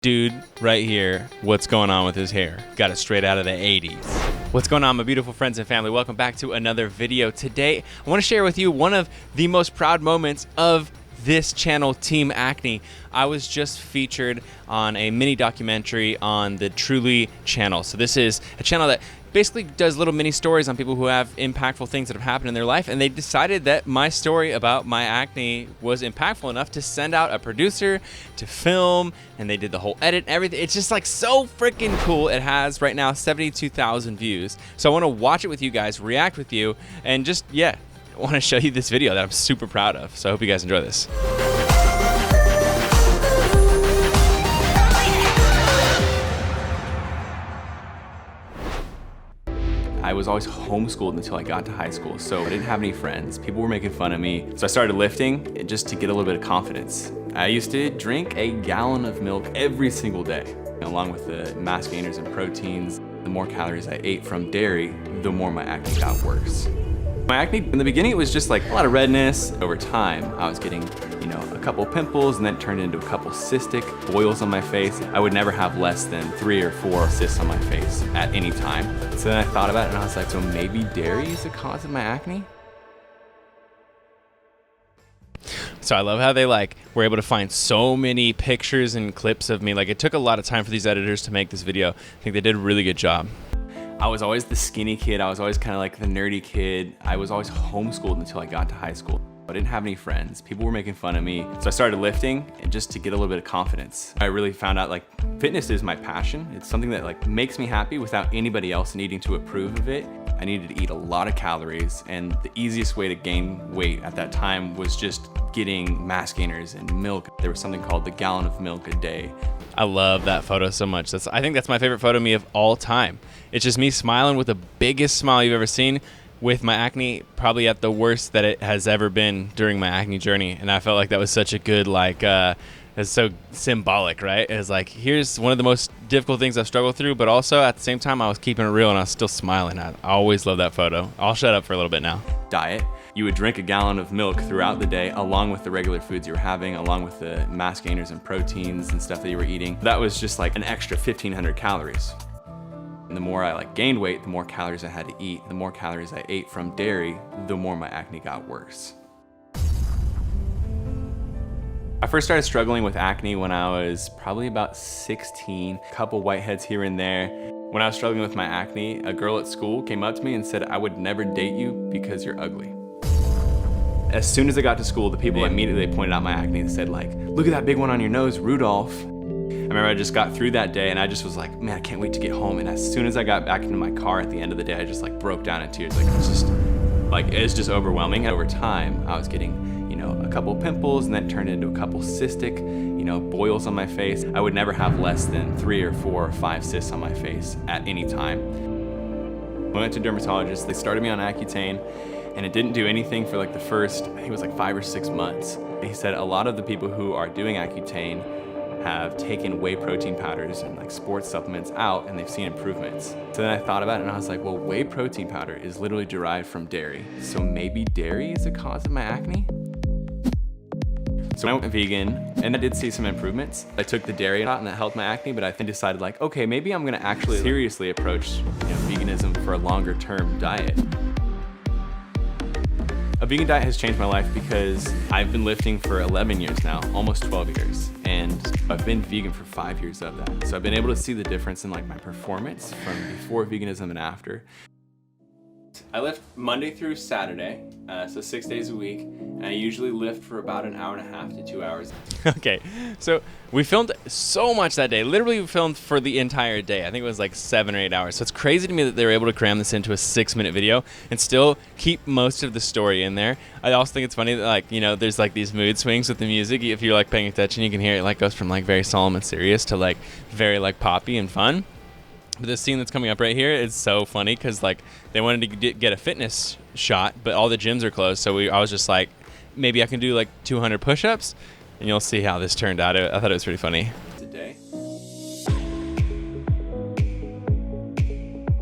Dude right here, what's going on with his hair? Got it straight out of the 80s. What's going on, my beautiful friends and family? Welcome back to another video. Today, I want to share with you one of the most proud moments of this channel, Team Acne. I was just featured on a mini documentary on the Truly channel. So this is a channel that basically does little mini stories on people who have impactful things that have happened in their life, and they decided that my story about my acne was impactful enough to send out a producer to film, and they did the whole edit, everything. It's just like so freaking cool. It has right now 72,000 views. So I want to watch it with you guys, react with you, and just, yeah, I want to show you this video that I'm super proud of. So I hope you guys enjoy this. I was always homeschooled until I got to high school, so I didn't have any friends. People were making fun of me. So I started lifting just to get a little bit of confidence. I used to drink a gallon of milk every single day. Along with the mass gainers and proteins, the more calories I ate from dairy, the more my acne got worse. My acne, in the beginning, it was just like a lot of redness. Over time, I was getting, a couple pimples, and then it turned into a couple cystic boils on my face. I would never have less than 3 or 4 cysts on my face at any time. So then I thought about it and I was like, so maybe dairy is the cause of my acne? So I love how they were able to find so many pictures and clips of me. It took a lot of time for these editors to make this video. I think they did a really good job. I was always the skinny kid. I was always kind of like the nerdy kid. I was always homeschooled until I got to high school. I didn't have any friends. People were making fun of me. So I started lifting and just to get a little bit of confidence. I really found out fitness is my passion. It's something that makes me happy without anybody else needing to approve of it. I needed to eat a lot of calories, and the easiest way to gain weight at that time was just getting mass gainers and milk. There was something called the gallon of milk a day. I love that photo so much. I think that's my favorite photo of me of all time. It's just me smiling with the biggest smile you've ever seen, with my acne probably at the worst that it has ever been during my acne journey. And I felt like that was such a good, it's so symbolic, right? It's here's one of the most difficult things I've struggled through, but also at the same time, I was keeping it real and I was still smiling. I always love that photo. I'll shut up for a little bit now. Diet. You would drink a gallon of milk throughout the day, along with the regular foods you were having, along with the mass gainers and proteins and stuff that you were eating. That was just an extra 1,500 calories. And the more I gained weight, the more calories I had to eat. The more calories I ate from dairy, the more my acne got worse. I first started struggling with acne when I was probably about 16, a couple whiteheads here and there. When I was struggling with my acne, a girl at school came up to me and said, "I would never date you because you're ugly." As soon as I got to school, the people immediately pointed out my acne and said "Look at that big one on your nose, Rudolph." I remember I just got through that day and I just was like, man, I can't wait to get home. And as soon as I got back into my car at the end of the day, I just broke down in tears. It was just overwhelming. Over time, I was getting, a couple pimples, and then turned into a couple cystic, boils on my face. I would never have less than 3 or 4 or 5 cysts on my face at any time. When I went to a dermatologist, they started me on Accutane, and it didn't do anything for the first, I think it was 5 or 6 months. He said a lot of the people who are doing Accutane have taken whey protein powders and sports supplements out, and they've seen improvements. So then I thought about it and I was like, well, whey protein powder is literally derived from dairy. So maybe dairy is the cause of my acne? So I went vegan and I did see some improvements. I took the dairy out and that helped my acne, but I then decided okay, maybe I'm gonna actually seriously approach veganism for a longer term diet. A vegan diet has changed my life because I've been lifting for 11 years now, almost 12 years, and I've been vegan for 5 years of that. So I've been able to see the difference in my performance from before veganism and after. I lift Monday through Saturday, so 6 days a week, and I usually lift for about an hour and a half to 2 hours. Okay, so we filmed so much that day. Literally, we filmed for the entire day. I think it was 7 or 8 hours. So it's crazy to me that they were able to cram this into a 6-minute video and still keep most of the story in there. I also think it's funny that there's these mood swings with the music. If you're paying attention, you can hear it goes from very solemn and serious to very poppy and fun. But this scene that's coming up right here is so funny because they wanted to get a fitness shot, but all the gyms are closed. So I was just maybe I can do 200 push-ups, and you'll see how this turned out. I thought it was pretty funny. Today.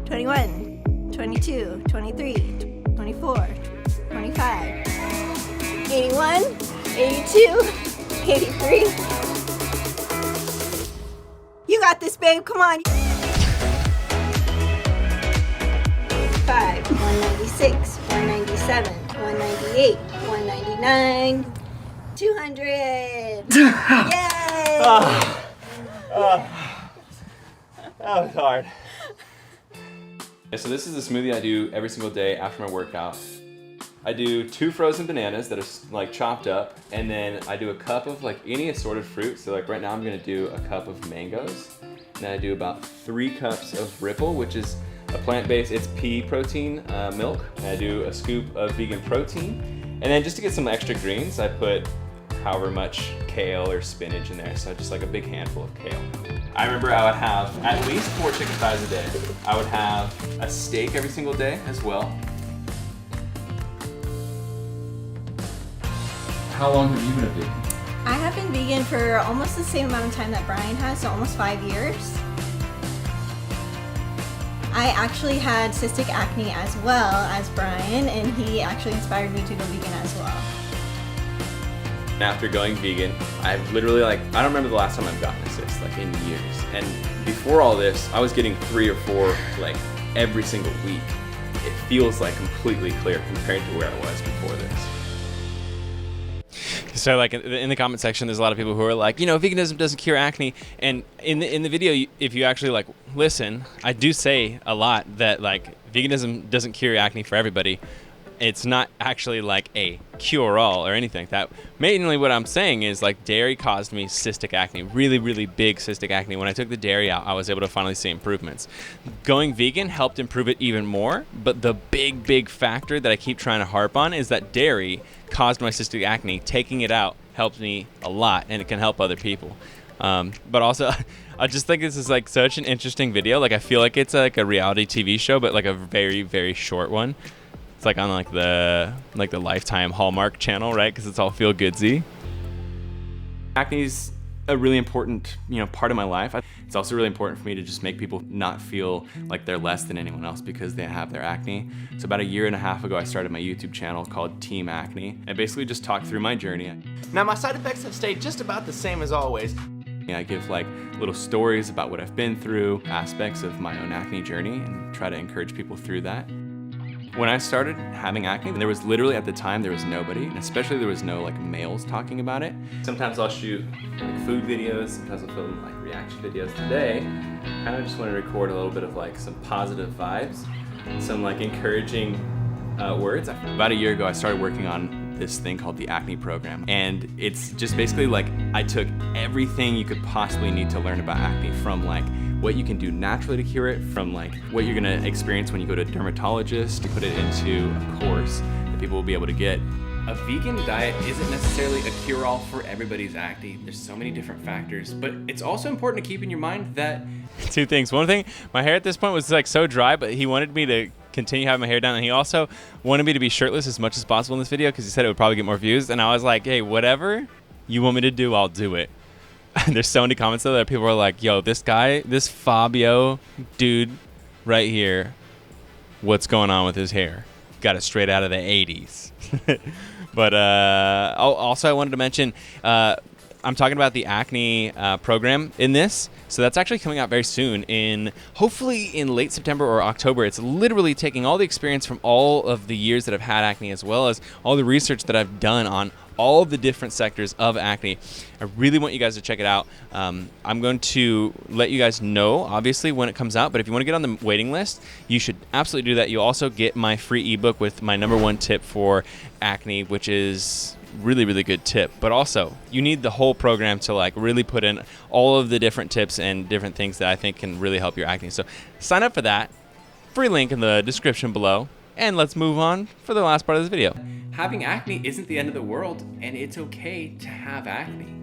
21, 22, 23, 24, 25, 81, 82, 83. You got this, babe. Come on. 5, 196, 197, 198, 199, 200. Yay! That was hard. So this is a smoothie I do every single day after my workout. I do 2 frozen bananas that are like chopped up, and then I do a cup of like any assorted fruit. So like right now I'm gonna do a cup of mangoes, and then I do about 3 cups of Ripple, which is a plant-based, it's pea protein milk. And I do a scoop of vegan protein, and then just to get some extra greens, I put however much kale or spinach in there. So just like a big handful of kale. I remember I would have at least 4 chicken thighs a day. I would have a steak every single day as well. How long have you been a vegan? I have been vegan for almost the same amount of time that Brian has, so almost 5 years. I actually had cystic acne as well as Brian, and he actually inspired me to go vegan as well. After going vegan, I've literally I don't remember the last time I've gotten a cyst, like in years. And before all this, I was getting 3 or 4 like every single week. It feels like completely clear compared to where I was before this. So like in the comment section, there's a lot of people who are like, you know, veganism doesn't cure acne. And in the video, if you actually like listen, I do say a lot that like veganism doesn't cure acne for everybody. It's not actually like a cure-all or anything like that. Mainly what I'm saying is like dairy caused me cystic acne, really, really big cystic acne. When I took the dairy out, I was able to finally see improvements. Going vegan helped improve it even more, but the big factor that I keep trying to harp on is that dairy caused my cystic acne. Taking it out helped me a lot, and it can help other people. But also, I just think this is like such an interesting video. Like I feel like it's like a reality TV show, but like a very, very short one. It's like on like the Lifetime Hallmark channel, right? Because it's all feel goodsy. Acne's a really important, part of my life. It's also really important for me to just make people not feel like they're less than anyone else because they have their acne. So about 1.5 years ago, I started my YouTube channel called Team Acne, and basically just talk through my journey. Now my side effects have stayed just about the same as always. I give like little stories about what I've been through, aspects of my own acne journey, and try to encourage people through that. When I started having acne, there was literally at the time there was nobody, and especially there was no like males talking about it. Sometimes I'll shoot like food videos, sometimes I'll film like reaction videos. Today, I kind of just want to record a little bit of like some positive vibes, some like encouraging words. About 1 year ago, I started working on this thing called the Acne program, and it's just basically like I took everything you could possibly need to learn about acne, from like what you can do naturally to cure it, from like what you're gonna experience when you go to a dermatologist, to put it into a course that people will be able to get. A vegan diet isn't necessarily a cure-all for everybody's acne. There's so many different factors, but it's also important to keep in your mind that 2 things. One thing, my hair at this point was like so dry, but he wanted me to continue having my hair down, and he also wanted me to be shirtless as much as possible in this video because he said it would probably get more views, and I was like, hey, whatever you want me to do, I'll do it. There's so many comments though that people are like, yo, this guy, this Fabio dude right here, what's going on with his hair? Got it straight out of the 80s. But also I wanted to mention, I'm talking about the acne program in this. So that's actually coming out very soon, hopefully in late September or October. It's literally taking all the experience from all of the years that I've had acne, as well as all the research that I've done on all the different sectors of acne. I really want you guys to check it out. I'm going to let you guys know, obviously, when it comes out, but if you want to get on the waiting list, you should absolutely do that. You'll also get my free ebook with my #1 tip for acne, which is really, really good tip. But also, you need the whole program to like really put in all of the different tips and different things that I think can really help your acne. So sign up for that. Free link in the description below. And let's move on for the last part of this video. Having acne isn't the end of the world, and it's okay to have acne.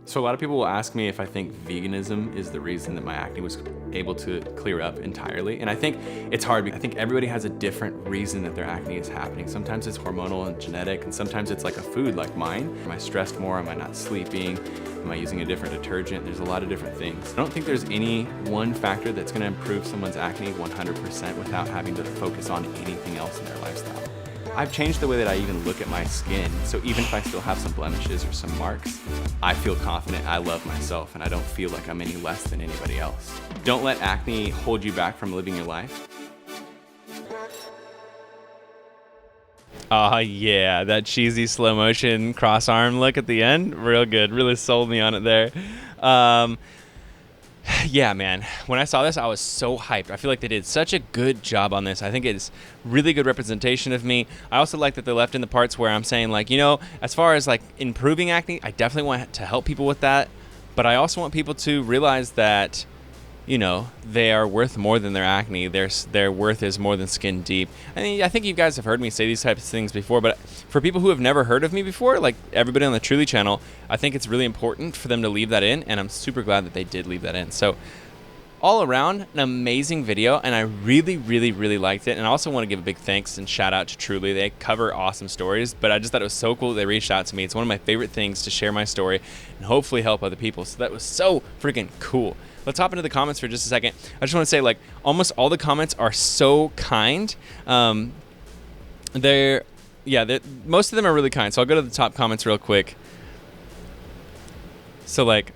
So a lot of people will ask me if I think veganism is the reason that my acne was able to clear up entirely. And I think it's hard because I think everybody has a different reason that their acne is happening. Sometimes it's hormonal and genetic, and sometimes it's like a food like mine. Am I stressed more? Am I not sleeping? Am I using a different detergent? There's a lot of different things. I don't think there's any one factor that's gonna improve someone's acne 100% without having to focus on anything else in their lifestyle. I've changed the way that I even look at my skin. So even if I still have some blemishes or some marks, I feel confident, I love myself, and I don't feel like I'm any less than anybody else. Don't let acne hold you back from living your life. Oh yeah, that cheesy slow motion cross arm look at the end, real good. Really sold me on it there. Yeah, man. When I saw this, I was so hyped. I feel like they did such a good job on this. I think it's really good representation of me. I also like that they left in the parts where I'm saying, like, you know, as far as like improving acne, I definitely want to help people with that. But I also want people to realize that, you know, they are worth more than their acne. Their worth is more than skin deep. I mean, I think you guys have heard me say these types of things before, but for people who have never heard of me before, like everybody on the Truly channel, I think it's really important for them to leave that in, and I'm super glad that they did leave that in. So all around, an amazing video, and I really, really, really liked it. And I also want to give a big thanks and shout out to Truly. They cover awesome stories, but I just thought it was so cool that they reached out to me. It's one of my favorite things to share my story and hopefully help other people. So that was so freaking cool. Let's hop into the comments for just a second. I just want to say, like, almost all the comments are so kind. Most of them are really kind. So I'll go to the top comments real quick. So, like,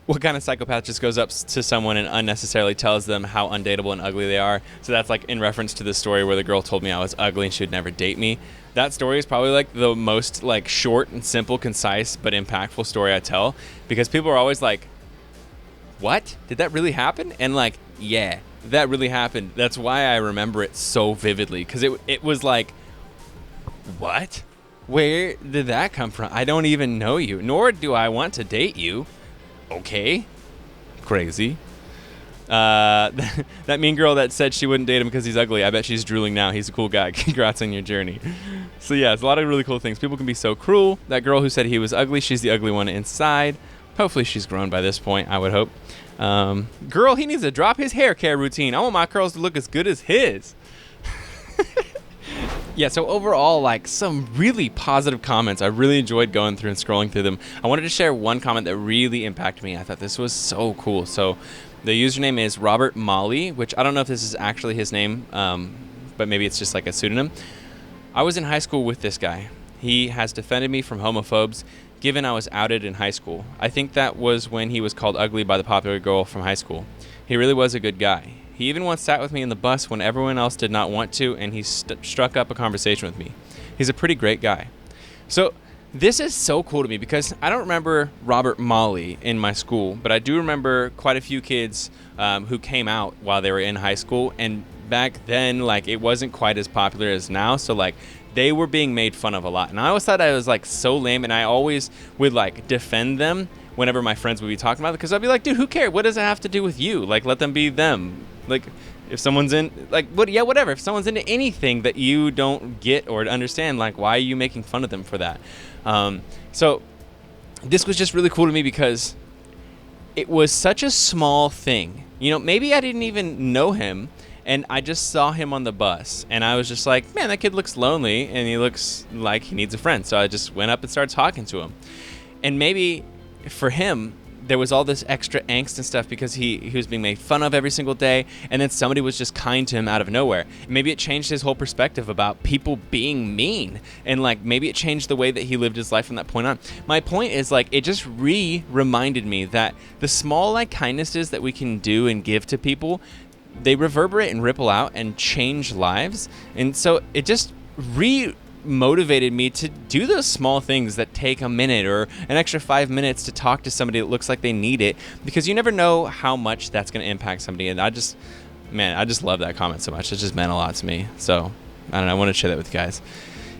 what kind of psychopath just goes up to someone and unnecessarily tells them how undateable and ugly they are? So that's like in reference to the story where the girl told me I was ugly and she would never date me. That story is probably like the most like short and simple, concise, but impactful story I tell, because people are always like, what? Did that really happen? And like, yeah, that really happened. That's why I remember it so vividly, because it was like, what? Where did that come from? I don't even know you, nor do I want to date you. Okay. Crazy. That mean girl that said she wouldn't date him because he's ugly, I bet she's drooling now. He's a cool guy. Congrats on your journey. So yeah, it's a lot of really cool things. People can be so cruel. That girl who said he was ugly, she's the ugly one inside. Hopefully she's grown by this point, I would hope. Girl, he needs to drop his hair care routine. I want my curls to look as good as his. Yeah, so overall, like, some really positive comments. I really enjoyed going through and scrolling through them. I wanted to share one comment that really impacted me. I thought this was so cool. So the username is Robert Molly, which I don't know if this is actually his name, but maybe it's just like a pseudonym. I was in high school with this guy. He has defended me from homophobes, given I was outed in high school. I think that was when he was called ugly by the popular girl from high school. He really was a good guy. He even once sat with me in the bus when everyone else did not want to, and he struck up a conversation with me. He's a pretty great guy. So this is so cool to me because I don't remember Robert Molly in my school, but I do remember quite a few kids who came out while they were in high school, and back then, like, it wasn't quite as popular as now, so like they were being made fun of a lot. And I always thought I was like so lame, and I always would like defend them whenever my friends would be talking about it, because I'd be like, dude, who cares? What does it have to do with you? Like, let them be them. Like, if someone's in, like, what? Yeah, whatever. If someone's into anything that you don't get or understand, like, why are you making fun of them for that? So this was just really cool to me because it was such a small thing. You know, maybe I didn't even know him, and I just saw him on the bus, and I was just like, man, that kid looks lonely, and he looks like he needs a friend. So I just went up and started talking to him. And maybe for him, there was all this extra angst and stuff because he was being made fun of every single day, and then somebody was just kind to him out of nowhere. Maybe it changed his whole perspective about people being mean, and like maybe it changed the way that he lived his life from that point on. My point is, like, it just reminded me that the small like kindnesses that we can do and give to people, they reverberate and ripple out and change lives. And so it just motivated me to do those small things that take a minute or an extra 5 minutes to talk to somebody that looks like they need it, because you never know how much that's going to impact somebody. And I just love that comment so much. It just meant a lot to me. So I don't know, I want to share that with you guys.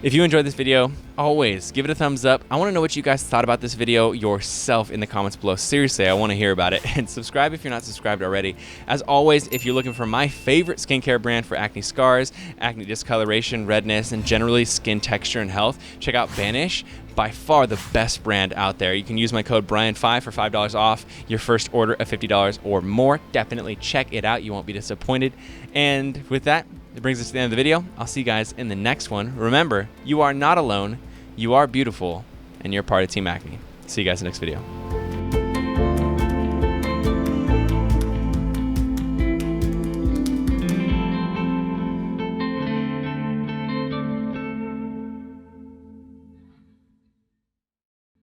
If you enjoyed this video, always give it a thumbs up. I want to know what you guys thought about this video yourself in the comments below. Seriously, I want to hear about it. And subscribe if you're not subscribed already. As always, if you're looking for my favorite skincare brand for acne scars, acne discoloration, redness, and generally skin texture and health, check out Banish. By far the best brand out there. You can use my code Brian5 for $5 off your first order of $50 or more. Definitely check it out. You won't be disappointed. And with that, it brings us to the end of the video. I'll see you guys in the next one. Remember, you are not alone, you are beautiful, and you're part of Team Acne. See you guys in the next video.